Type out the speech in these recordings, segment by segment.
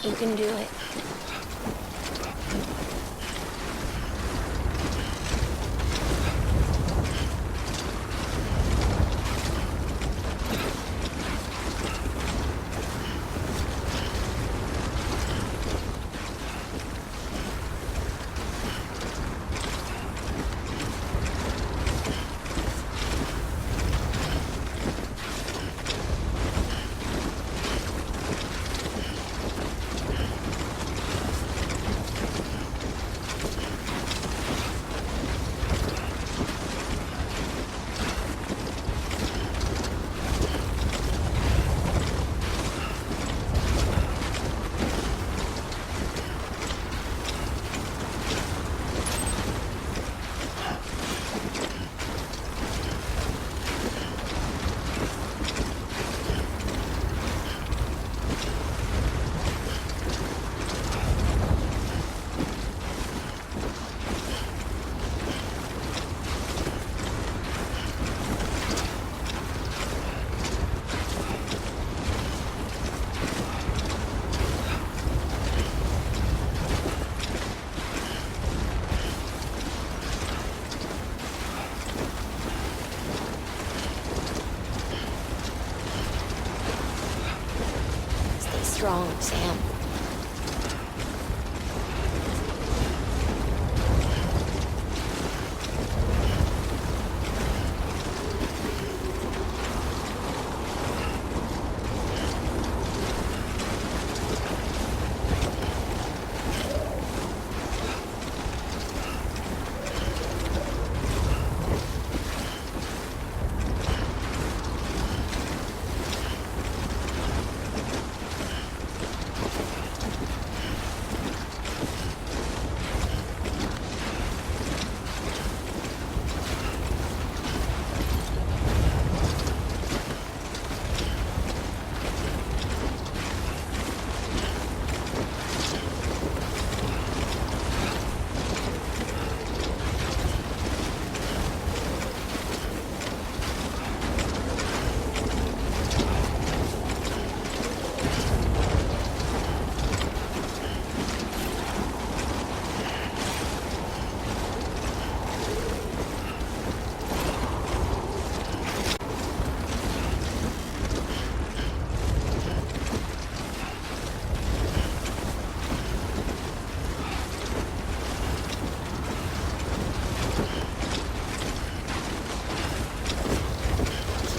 You can do it. Strong, Sam.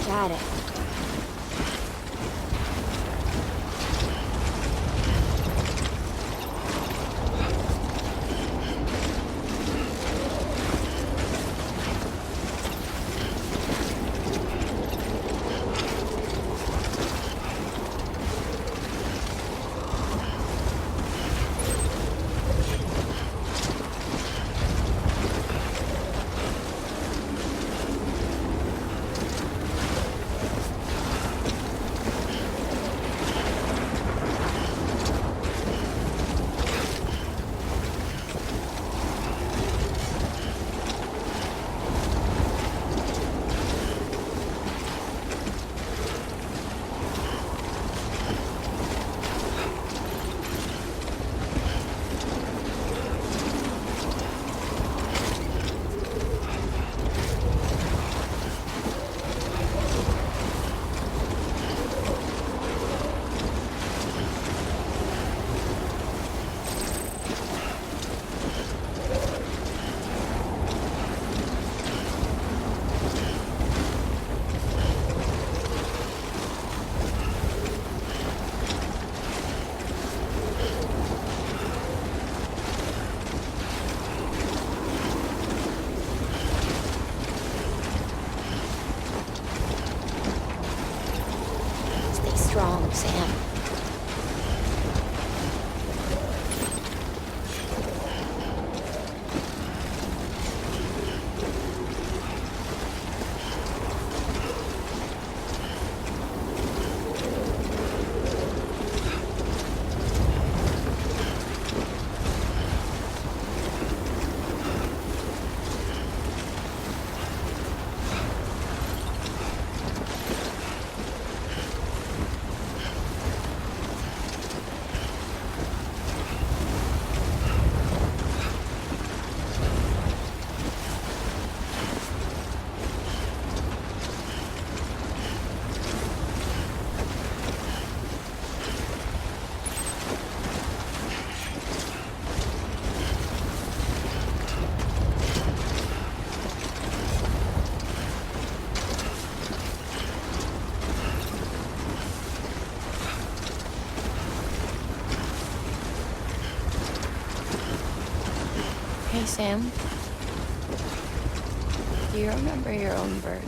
Got it. Strong, Sam. Hey, Sam. Do you remember your own birth?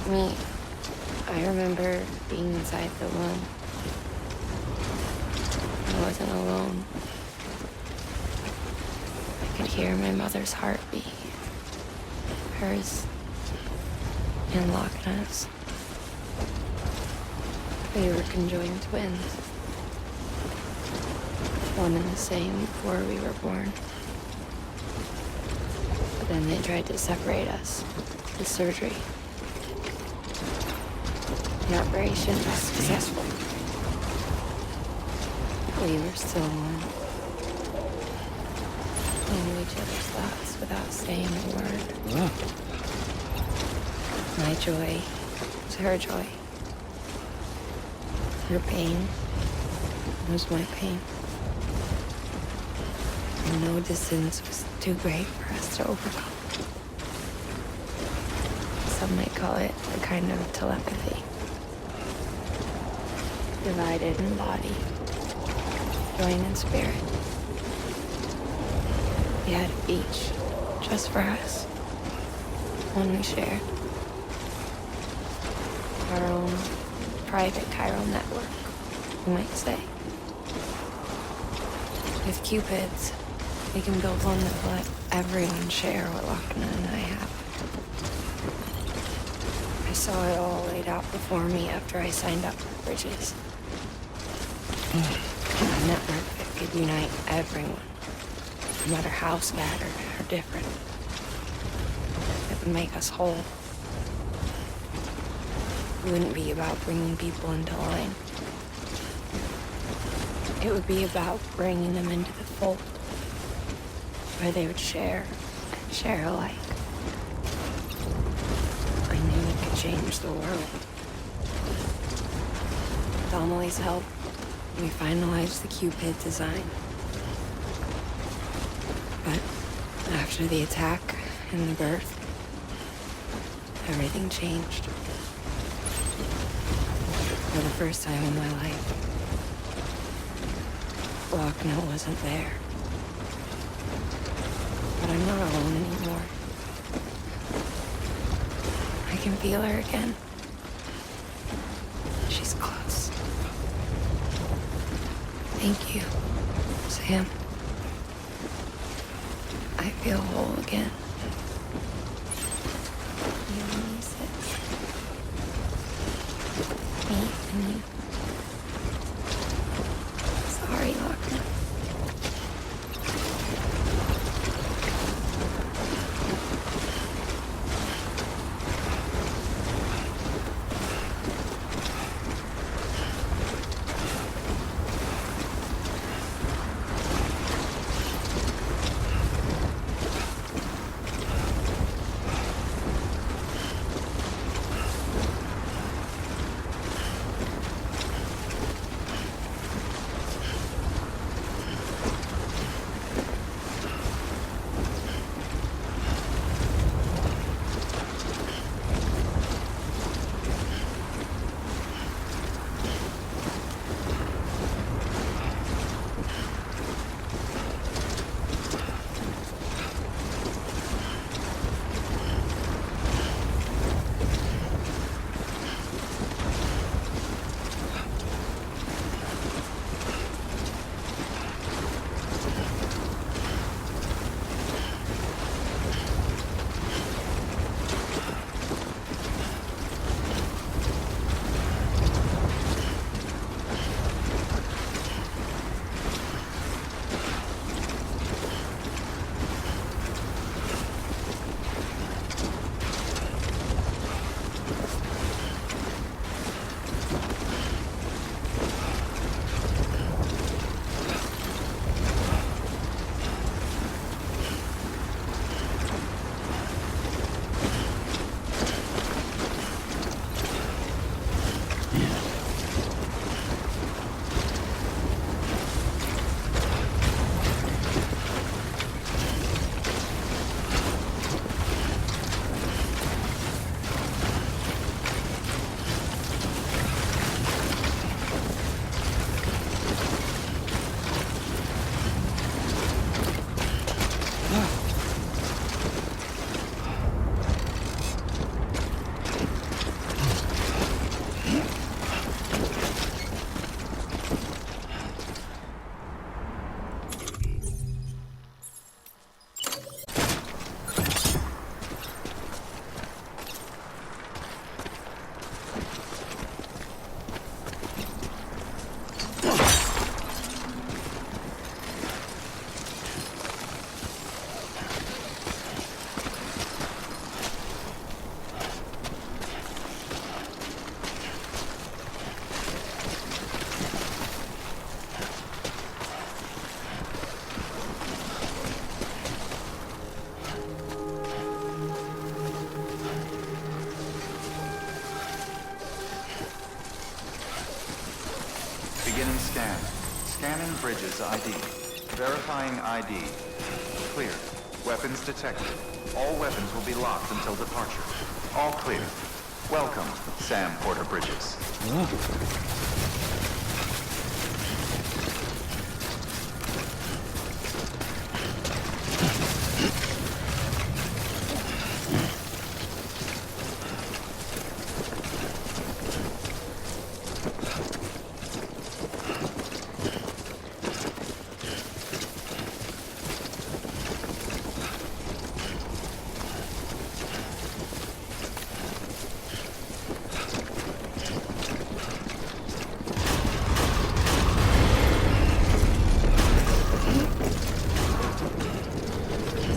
Me, I remember being inside the womb. I wasn't alone. I could hear my mother's heartbeat. Hers and Lochna's. We were conjoined twins. One and the same before we were born. But then they tried to separate us with surgery. The operation was successful. We were still one. We knew each other's thoughts without saying a word. Wow. My joy was her joy. Her pain was my pain. And no distance was too great for us to overcome. Some might call it a kind of telepathy. Divided in body, joined in spirit. We had a beach just for us. One we shared. Our own private chiral network, you might say. With Cupids, we can build one that will let everyone share what Lochna and I have. I saw it all laid out before me after I signed up for Bridges. A network that could unite everyone, no matter how scattered or different. It would make us whole. It wouldn't be about bringing people into line. It would be about bringing them into the fold, where they would share and share alike. I knew it could change the world. With Amelie's help, we finalized the Cupid design. But after the attack and the birth, everything changed. For the first time in my life, Lochna wasn't there. But I'm not alone anymore. I can feel her again. She's close. Thank you, Sam. I feel whole again. You and me, Sis. Me and you. Sorry, Lochna. Scan. Scanning Bridges ID. Verifying ID. Clear. Weapons detected. All weapons will be locked until departure. All clear. Welcome, Sam Porter Bridges.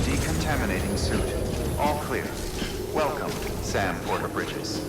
Decontaminating suit. All clear. Welcome, Sam Porter Bridges.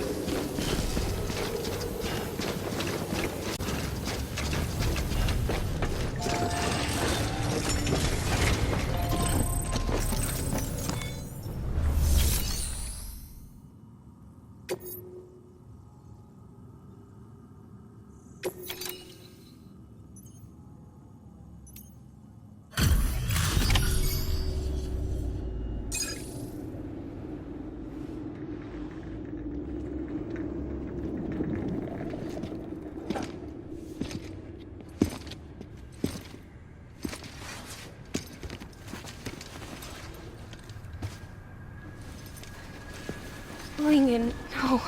Lincoln, no.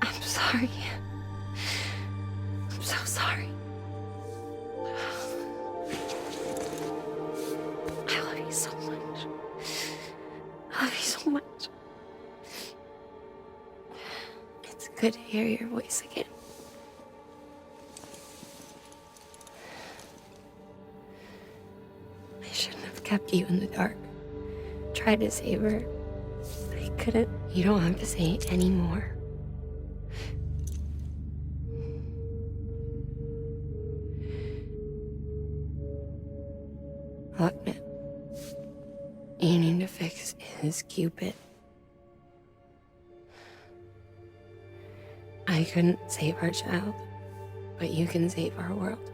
I'm sorry. I'm so sorry. I love you so much. I love you so much. It's good to hear your voice again. I shouldn't have kept you in the dark. Tried to save her. I couldn't. You don't have to say it anymore. Look, man. You need to fix his Cupid. I couldn't save our child, but you can save our world.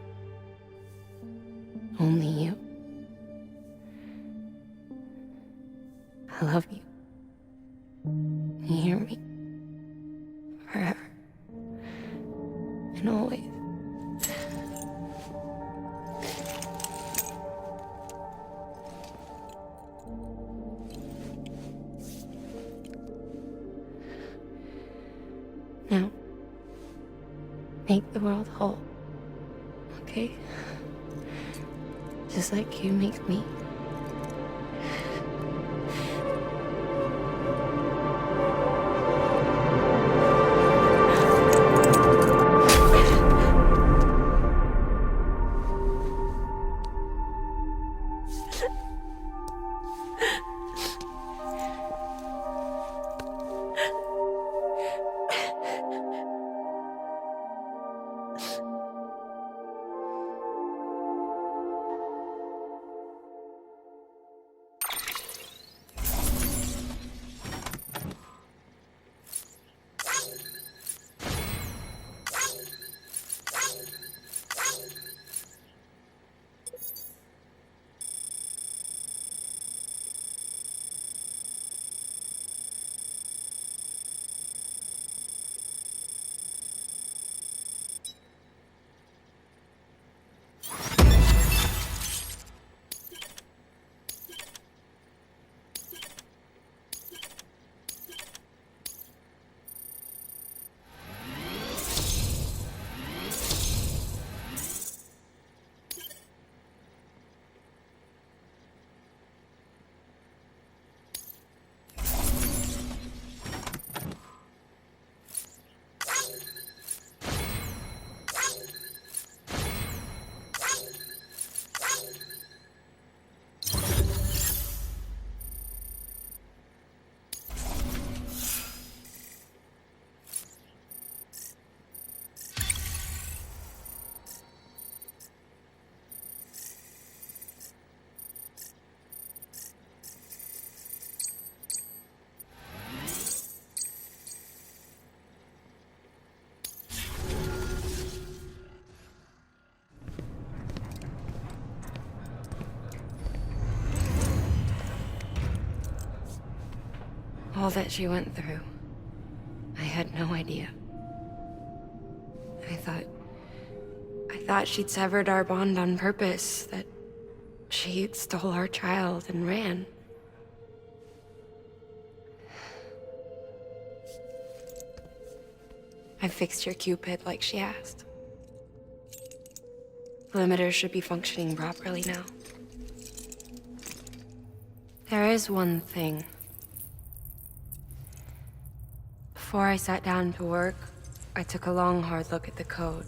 Only you. I love you. You hear me? Forever. And always. Now, make the world whole, okay? Just like you make me. All that she went through. I had no idea. I thought she'd severed our bond on purpose, that she stole our child and ran. I fixed your Cupid like she asked. The limiter should be functioning properly now. There is one thing. Before I sat down to work, I took a long, hard look at the code.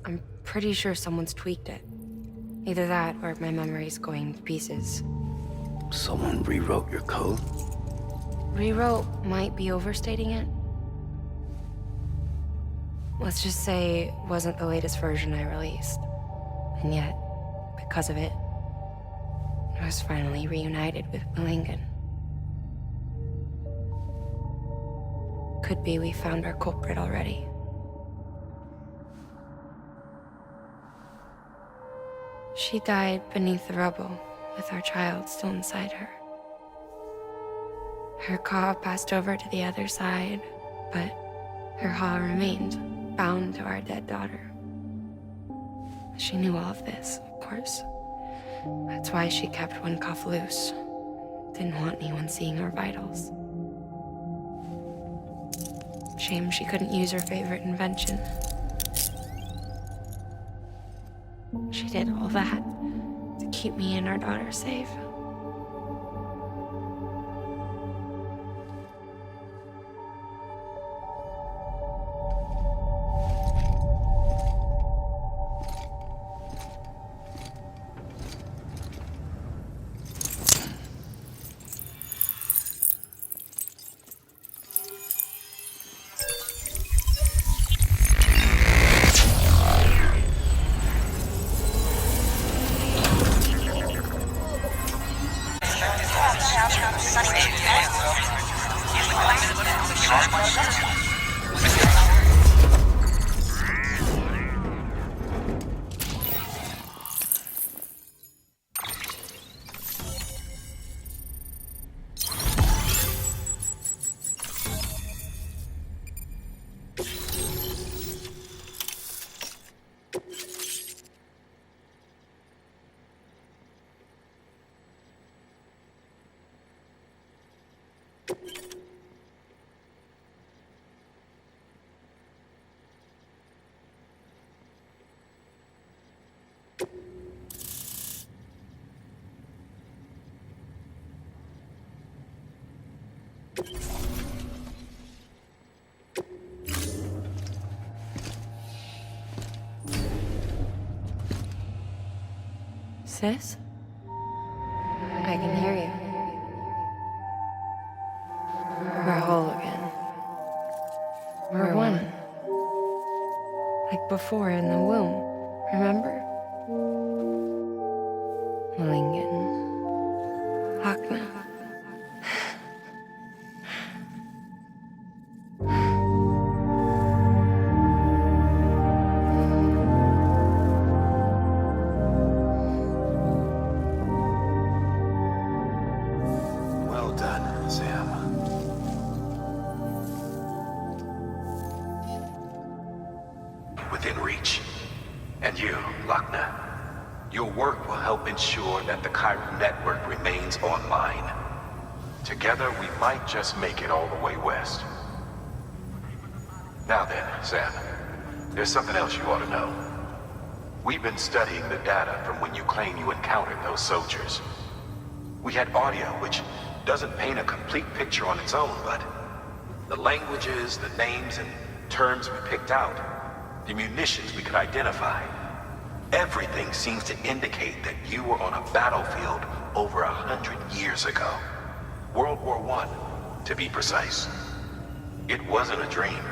I'm pretty sure someone's tweaked it. Either that, or my memory's going to pieces. Someone rewrote your code? Rewrote might be overstating it. Let's just say it wasn't the latest version I released. And yet, because of it, I was finally reunited with Lincoln. Could be we found our culprit already. She died beneath the rubble, with our child still inside her. Her Ka passed over to the other side, but her Ha remained, bound to our dead daughter. She knew all of this, of course. That's why she kept one cuff loose. Didn't want anyone seeing her vitals. Shame she couldn't use her favorite invention. She did all that to keep me and our daughter safe. Sis? I can hear you. We're whole again. We're one. Like before in the womb, remember? Lingen. Hakna. Well done, Sam. Within reach. And you, Lakna. Your work will help ensure that the Chiral network remains online. Together, we might just make it all the way west. Now then, Sam, there's something else you ought to know. We've been studying the data from when you claim you encountered those soldiers. We had audio, which doesn't paint a complete picture on its own, but the languages, the names, and terms we picked out, the munitions we could identify, everything seems to indicate that you were on a battlefield over 100 years ago. World War I, to be precise. It wasn't a dream.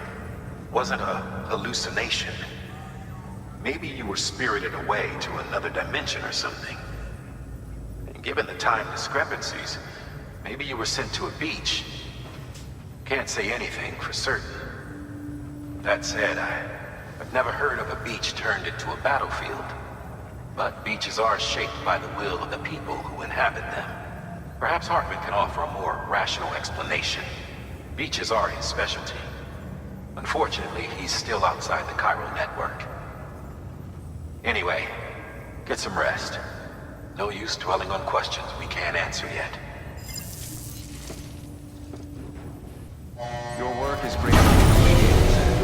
Wasn't a hallucination. Maybe you were spirited away to another dimension or something. And given the time discrepancies, maybe you were sent to a beach. Can't say anything for certain. That said, I've never heard of a beach turned into a battlefield. But beaches are shaped by the will of the people who inhabit them. Perhaps Hartman can offer a more rational explanation. Beaches are his specialty. Unfortunately, he's still outside the chiral network. Anyway, get some rest. No use dwelling on questions we can't answer yet. Your work is bringing me completed, Sam.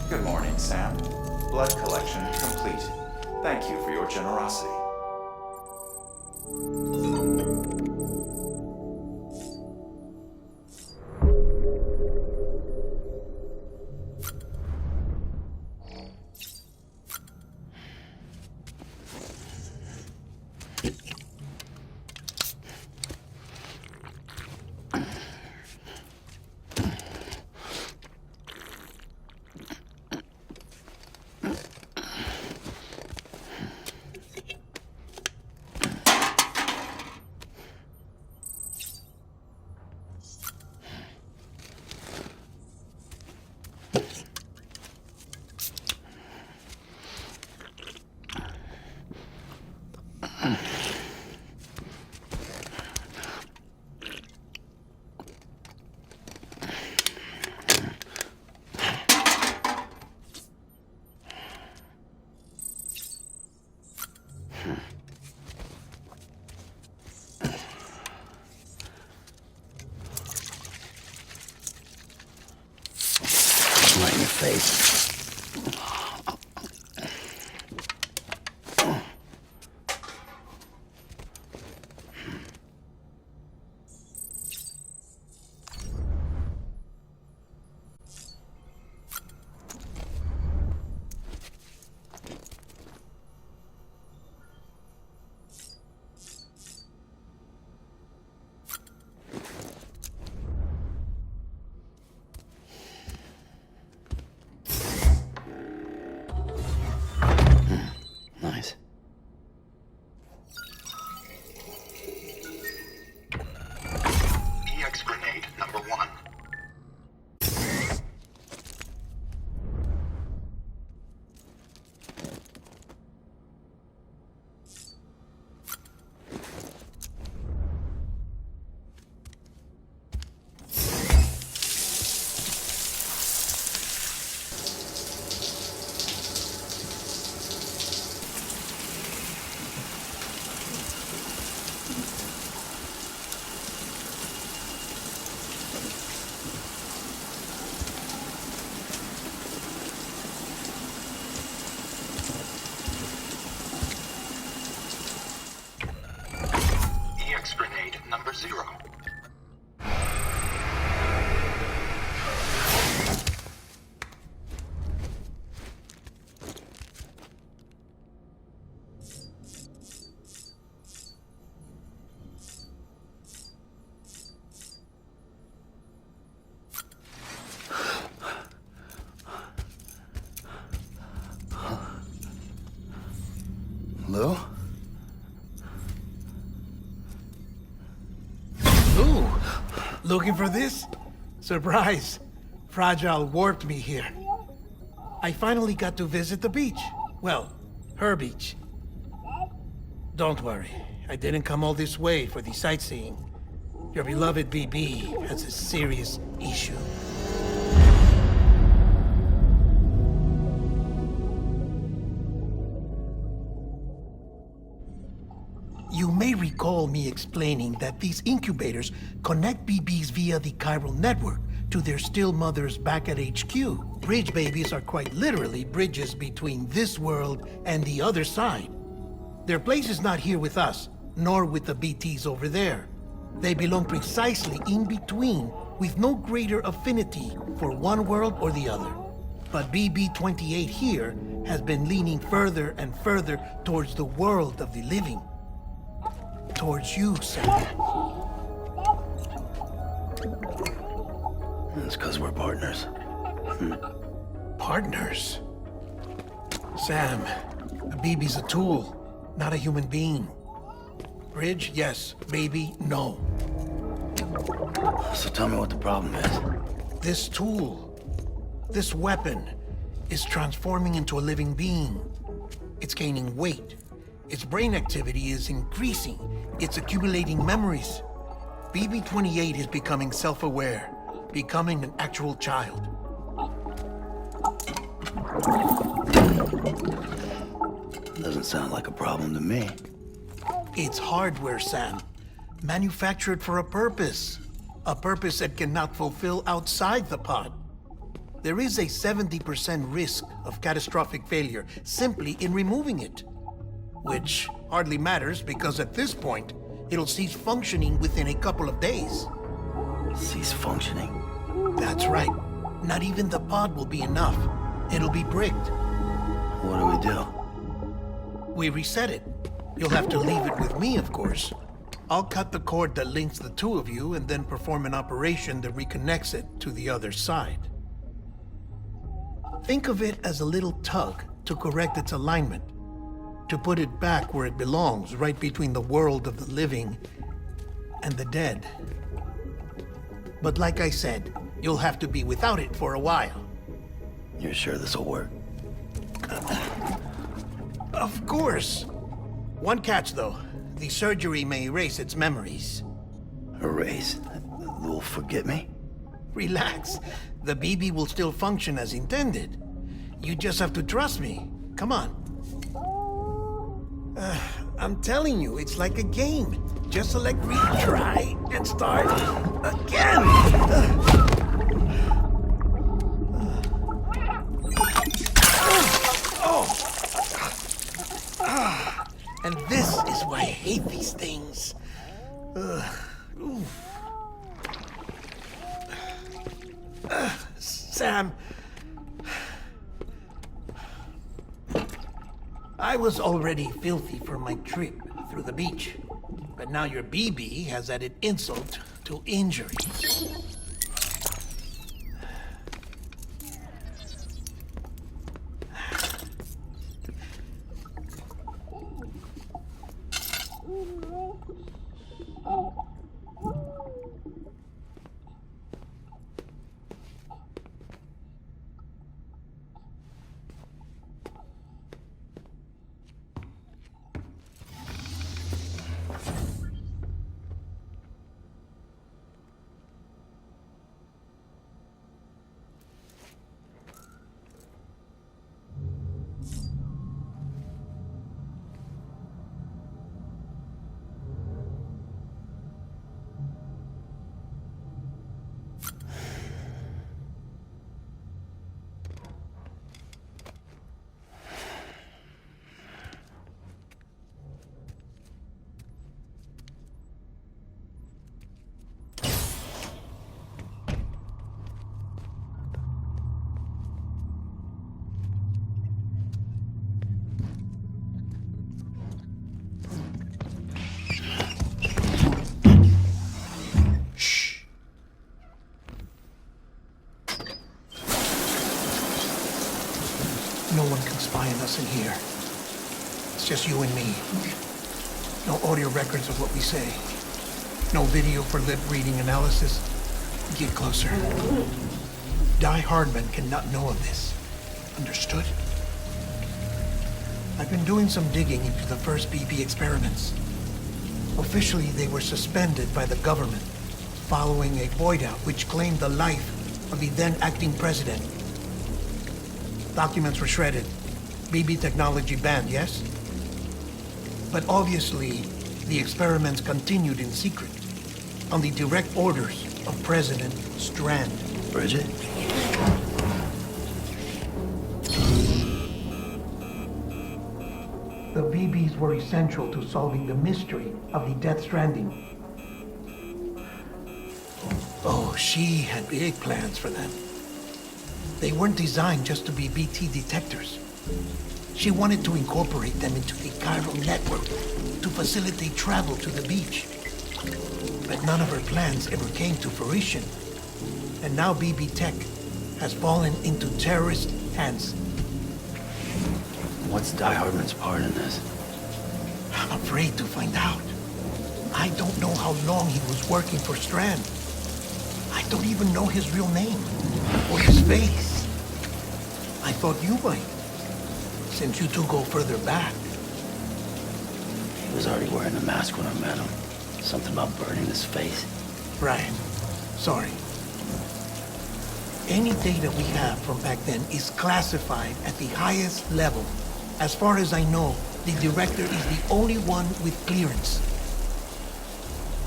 Good morning, Sam. Blood collection complete. Thank you for your generosity. Right in your face. Nice. EX grenade number 1. EX grenade number 0. Lou? Lou! Looking for this? Surprise! Fragile warped me here. I finally got to visit the beach. Well, her beach. Don't worry, I didn't come all this way for the sightseeing. Your beloved BB has a serious issue. You may recall me explaining that these incubators connect BBs via the chiral network to their still mothers back at HQ. Bridge babies are quite literally bridges between this world and the other side. Their place is not here with us, nor with the BTs over there. They belong precisely in between, with no greater affinity for one world or the other. But BB-28 here has been leaning further and further towards the world of the living. Towards you, Sam. It's because we're partners. Partners? Sam, a BB's a tool, not a human being. Bridge, yes. Baby, no. So tell me what the problem is. This tool, this weapon, is transforming into a living being. It's gaining weight. Its brain activity is increasing. It's accumulating memories. BB-28 is becoming self-aware, becoming an actual child. Doesn't sound like a problem to me. It's hardware, Sam. Manufactured for a purpose. A purpose that cannot fulfill outside the pod. There is a 70% risk of catastrophic failure simply in removing it. Which hardly matters because at this point, it'll cease functioning within a couple of days. Cease functioning? That's right. Not even the pod will be enough. It'll be bricked. What do we do? We reset it. You'll have to leave it with me, of course. I'll cut the cord that links the two of you and then perform an operation that reconnects it to the other side. Think of it as a little tug to correct its alignment, to put it back where it belongs, right between the world of the living and the dead. But like I said, you'll have to be without it for a while. You're sure this'll work? Of course. One catch, though. The surgery may erase its memories. Erase? Will forget me? Relax. The BB will still function as intended. You just have to trust me. Come on. I'm telling you, it's like a game. Just select retry and start again. And this is why I hate these things. Sam, I was already filthy from my trip through the beach, but now your BB has added insult to injury. No one can spy on us in here. It's just you and me. No audio records of what we say. No video for lip-reading analysis. Get closer. Die Hardman cannot know of this. Understood? I've been doing some digging into the first BB experiments. Officially, they were suspended by the government following a void-out which claimed the life of the then acting president. Documents were shredded. BB technology banned, yes? But obviously, the experiments continued in secret, on the direct orders of President Strand. Bridget? The BBs were essential to solving the mystery of the Death Stranding. Oh, she had big plans for them. They weren't designed just to be BT detectors. She wanted to incorporate them into the chiral network to facilitate travel to the beach. But none of her plans ever came to fruition. And now BB Tech has fallen into terrorist hands. What's Die Hardman's part in this? I'm afraid to find out. I don't know how long he was working for Strand. I don't even know his real name or his face. I thought you might, since you two go further back. He was already wearing a mask when I met him. Something about burning his face. Right. Sorry. Any data we have from back then is classified at the highest level. As far as I know, the director is the only one with clearance.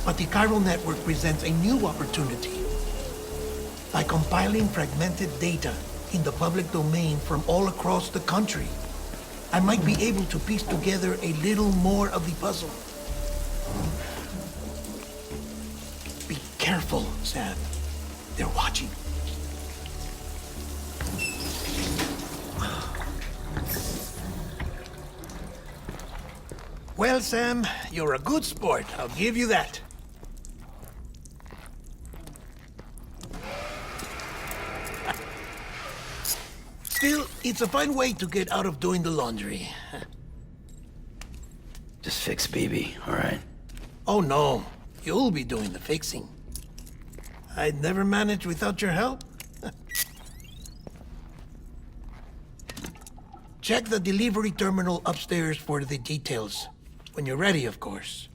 But the chiral network presents a new opportunity. By compiling fragmented data in the public domain from all across the country, I might be able to piece together a little more of the puzzle. Be careful, Sam. They're watching. Well, Sam, you're a good sport. I'll give you that. Still, it's a fine way to get out of doing the laundry. Just fix BB, all right? Oh, no. You'll be doing the fixing. I'd never manage without your help. Check the delivery terminal upstairs for the details. When you're ready, of course.